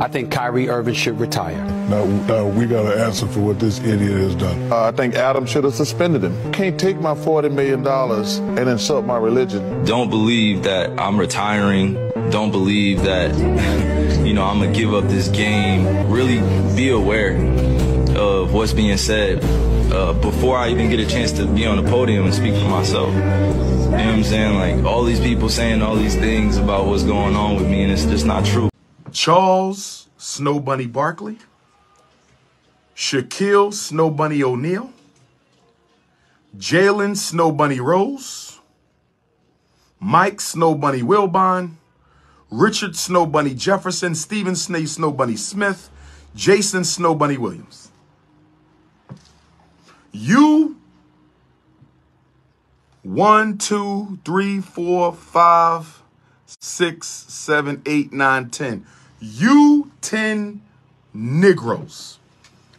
I think Kyrie Irving should retire. Now we got to answer for what this idiot has done. I think Adam should have suspended him. Can't take my $40 million and insult my religion. Don't believe that I'm retiring. Don't believe that, I'm going to give up this game. Really be aware of what's being said before I even get a chance to be on the podium and speak for myself. You know what I'm saying? Like, all these people saying all these things about what's going on with me, and it's just not true. Charles Snow Bunny Barkley, Shaquille Snow Bunny O'Neal, Jalen Snow Bunny Rose, Mike Snow Bunny Wilbon, Richard Snow Bunny Jefferson, Stephen Snow Bunny Smith, Jason Snow Bunny Williams. You 1, 2, 3, 4, 5, 6, 7, 8, 9, 10. You 10 Negroes.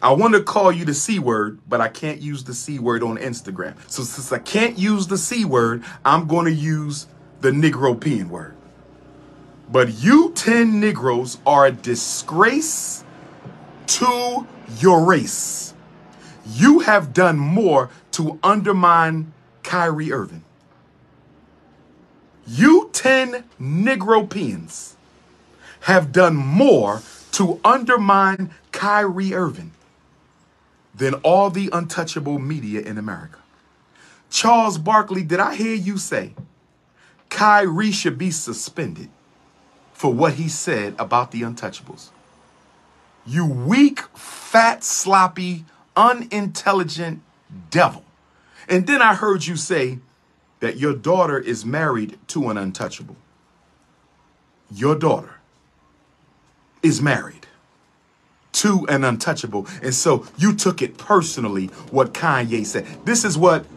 I want to call you the C word, but I can't use the C word on Instagram. So since I can't use the C word, I'm going to use the Negropean word. But you 10 Negroes are a disgrace to your race. You have done more to undermine Kyrie Irving. You 10 Negropeans have done more to undermine Kyrie Irving than all the untouchable media in America. Charles Barkley, did I hear you say Kyrie should be suspended for what he said about the untouchables? You weak, fat, sloppy, unintelligent devil. And then I heard you say that your daughter is married to an untouchable. Your daughter is married to an untouchable. And so you took it personally, what Kanye said. This is what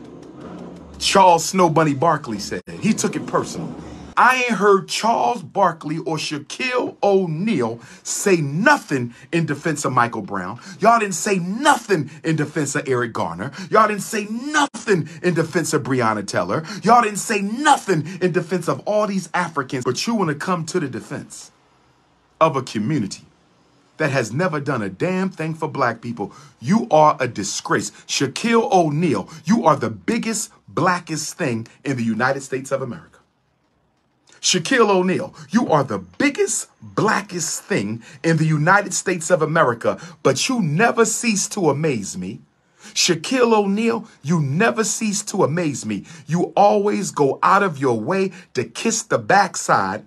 Charles Snow Bunny Barkley said. He took it personal. I ain't heard Charles Barkley or Shaquille O'Neal say nothing in defense of Michael Brown. Y'all didn't say nothing in defense of Eric Garner. Y'all didn't say nothing in defense of Breonna Taylor. Y'all didn't say nothing in defense of all these Africans. But you want to come to the defense of a community that has never done a damn thing for black people. You are a disgrace. Shaquille O'Neal, you are the biggest, blackest thing in the United States of America. Shaquille O'Neal, you are the biggest, blackest thing in the United States of America, but you never cease to amaze me. Shaquille O'Neal, you never cease to amaze me. You always go out of your way to kiss the backside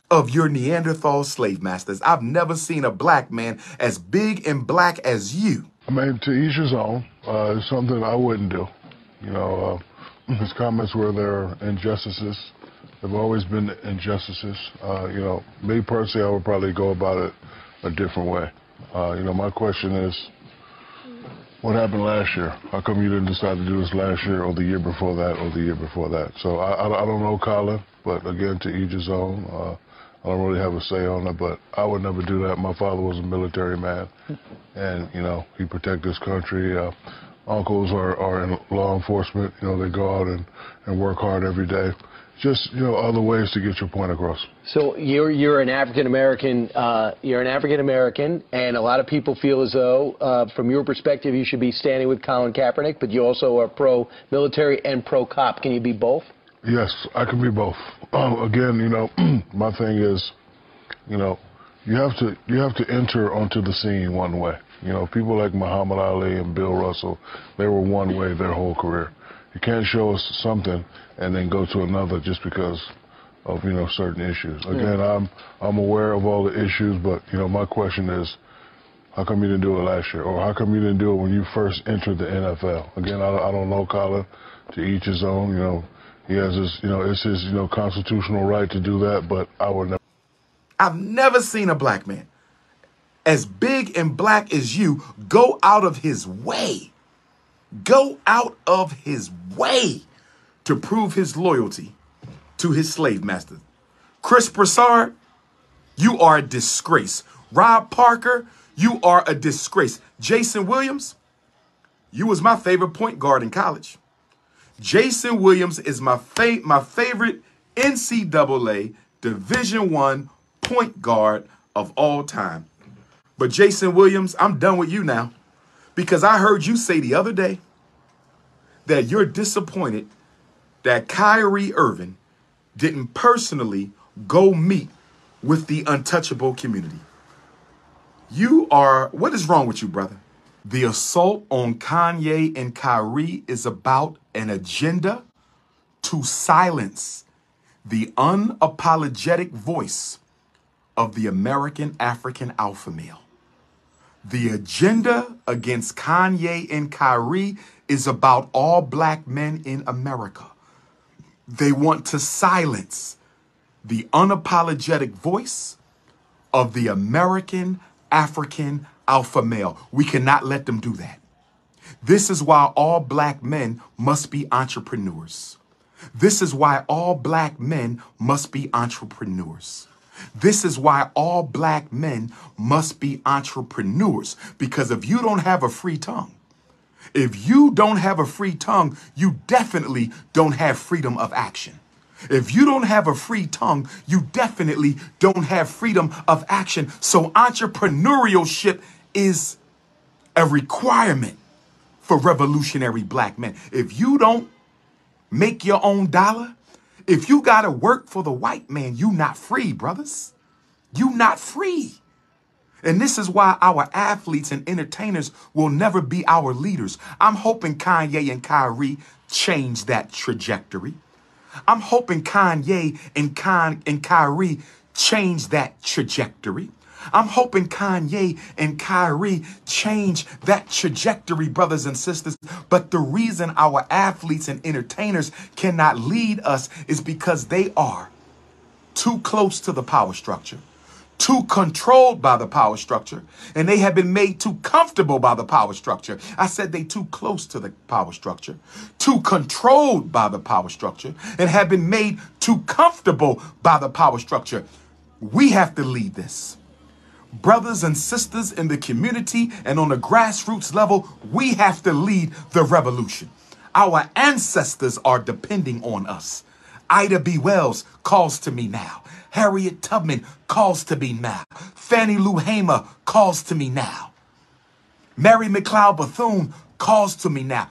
of your Neanderthal slave masters. I've never seen a black man as big and black as you. I mean, to each his own. It's something I wouldn't do. His comments were there injustices. There have always been injustices. Me personally, I would probably go about it a different way. My question is, what happened last year? How come you didn't decide to do this last year or the year before that or the year before that? So I don't know, Colin, but again, to each his own. I don't really have a say on it, but I would never do that. My father was a military man, and, he protected his country. Uncles are in law enforcement. They go out and work hard every day. Just, other ways to get your point across. So you're an African American. And a lot of people feel as though, from your perspective, you should be standing with Colin Kaepernick, but you also are pro-military and pro-cop. Can you be both? Yes, I can be both. Again, my thing is, you have to enter onto the scene one way. People like Muhammad Ali and Bill Russell, they were one way their whole career. You can't show us something and then go to another just because of, certain issues. Again, I'm aware of all the issues, but, my question is, how come you didn't do it last year? Or how come you didn't do it when you first entered the NFL? Again, I don't know, Colin. To each his own, he has his, it's his, constitutional right to do that, but I would never. I've never seen a black man as big and black as you go out of his way. Go out of his way to prove his loyalty to his slave master. Chris Broussard, you are a disgrace. Rob Parker, you are a disgrace. Jason Williams, you was my favorite point guard in college. Jason Williams is my favorite NCAA Division I point guard of all time. But Jason Williams, I'm done with you now, because I heard you say the other day that you're disappointed that Kyrie Erving didn't personally go meet with the untouchable community. What is wrong with you, brother? The assault on Kanye and Kyrie is about an agenda to silence the unapologetic voice of the American African alpha male. The agenda against Kanye and Kyrie is about all black men in America. They want to silence the unapologetic voice of the American African alpha male. We cannot let them do that. This is why all black men must be entrepreneurs. This is why all black men must be entrepreneurs. This is why all black men must be entrepreneurs. Because if you don't have a free tongue, you definitely don't have freedom of action. If you don't have a free tongue, you definitely don't have freedom of action. So entrepreneurship is a requirement for revolutionary black men. If you don't make your own dollar, if you got to work for the white man, you not free, brothers. You not free. And this is why our athletes and entertainers will never be our leaders. I'm hoping Kanye and Kyrie change that trajectory. I'm hoping Kanye and Kyrie change that trajectory. I'm hoping Kanye and Kyrie change that trajectory, brothers and sisters. But the reason our athletes and entertainers cannot lead us is because they are too close to the power structure, too controlled by the power structure, and they have been made too comfortable by the power structure. I said they too close to the power structure, too controlled by the power structure, and have been made too comfortable by the power structure. We have to lead this. Brothers and sisters in the community and on the grassroots level, we have to lead the revolution. Our ancestors are depending on us. Ida B. Wells calls to me now. Harriet Tubman calls to me now. Fannie Lou Hamer calls to me now. Mary McLeod Bethune calls to me now.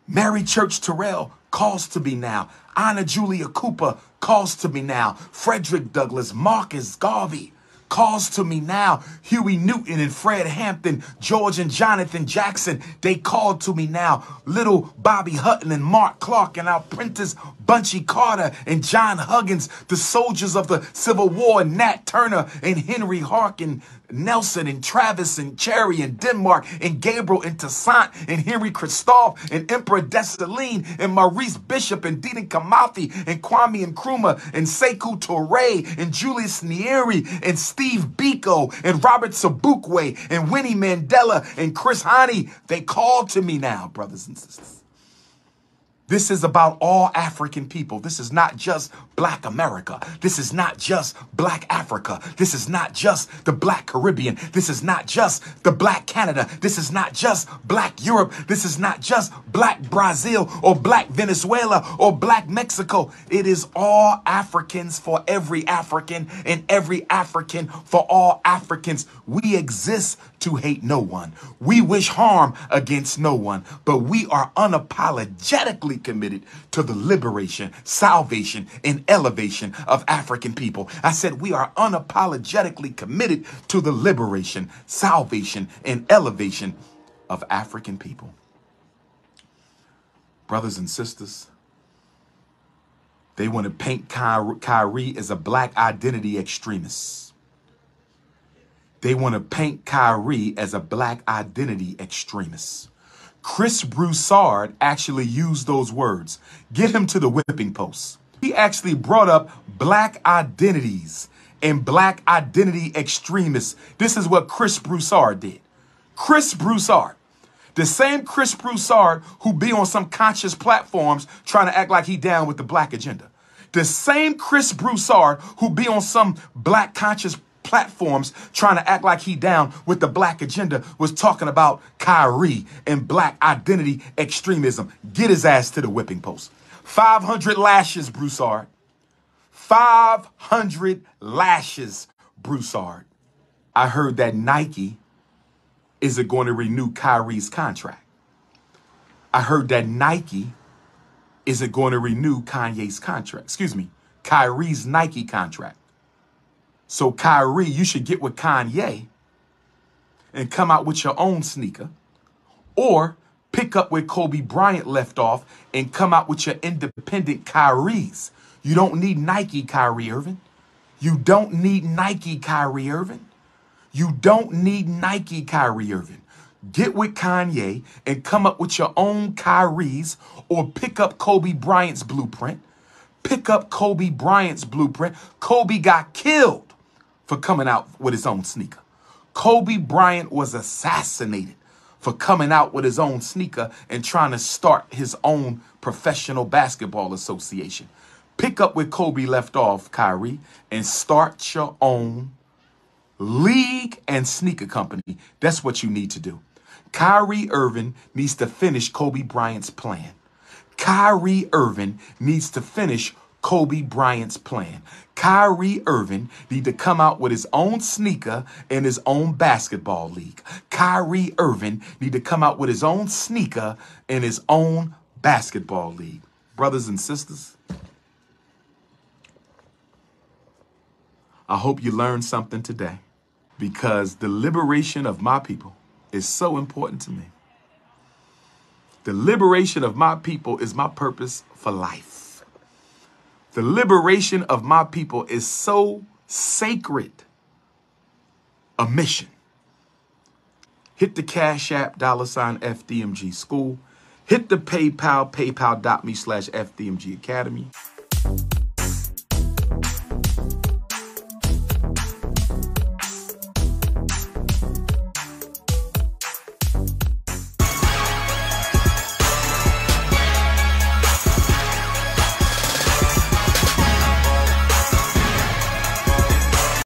Mary Church Terrell calls to me now. Anna Julia Cooper calls to me now. Frederick Douglass, Marcus Garvey calls to me now. Huey Newton and Fred Hampton, George and Jonathan Jackson, they called to me now. Little Bobby Hutton and Mark Clark and our Prentice Bunchy Carter and John Huggins, the soldiers of the Civil War, and Nat Turner and Henry Harkin, Nelson and Travis and Cherry and Denmark and Gabriel and Toussaint and Henry Christophe and Emperor Dessalines and Maurice Bishop and Dean Kamathi and Kwame Nkrumah and Sekou Touré and Julius Nyerere and Steve Biko and Robert Sobukwe and Winnie Mandela and Chris Hani. They call to me now, brothers and sisters. This is about all African people. This is not just Black America. This is not just Black Africa. This is not just the Black Caribbean. This is not just the Black Canada. This is not just Black Europe. This is not just Black Brazil or Black Venezuela or Black Mexico. It is all Africans for every African and every African for all Africans. We exist to hate no one. We wish harm against no one, but we are unapologetically committed to the liberation, salvation, and elevation of African people. I said we are unapologetically committed to the liberation, salvation, and elevation of African people. Brothers and sisters, they want to paint Kyrie as a black identity extremist. They want to paint Kyrie as a black identity extremist. Chris Broussard actually used those words. Get him to the whipping post. He actually brought up black identities and black identity extremists. This is what Chris Broussard did. Chris Broussard, the same Chris Broussard who be on some conscious platforms trying to act like he down with the black agenda. The same Chris Broussard who be on some black conscious platforms trying to act like he down with the black agenda was talking about Kyrie and black identity extremism. Get his ass to the whipping post. 500 lashes, Broussard. 500 lashes, Broussard, I heard that Nike isn't going to renew Kyrie's contract. I heard that Nike isn't going to renew Kanye's contract. Excuse me, Kyrie's Nike contract. So Kyrie, you should get with Kanye and come out with your own sneaker, or pick up where Kobe Bryant left off and come out with your independent Kyries. You don't need Nike, Kyrie Irving. You don't need Nike, Kyrie Irving. You don't need Nike, Kyrie Irving. Get with Kanye and come up with your own Kyries, or pick up Kobe Bryant's blueprint. Pick up Kobe Bryant's blueprint. Kobe got killed for coming out with his own sneaker. Kobe Bryant was assassinated for coming out with his own sneaker and trying to start his own professional basketball association. Pick up where Kobe left off, Kyrie, and start your own league and sneaker company. That's what you need to do. Kyrie Irving needs to finish Kobe Bryant's plan. Kyrie Irving needs to finish Kobe Bryant's plan. Kyrie Irving need to come out with his own sneaker and his own basketball league. Kyrie Irving need to come out with his own sneaker and his own basketball league. Brothers and sisters, I hope you learned something today, because the liberation of my people is so important to me. The liberation of my people is my purpose for life. The liberation of my people is so sacred a mission. Hit the Cash App, $FDMG School. Hit the PayPal, paypal.me/FDMG Academy.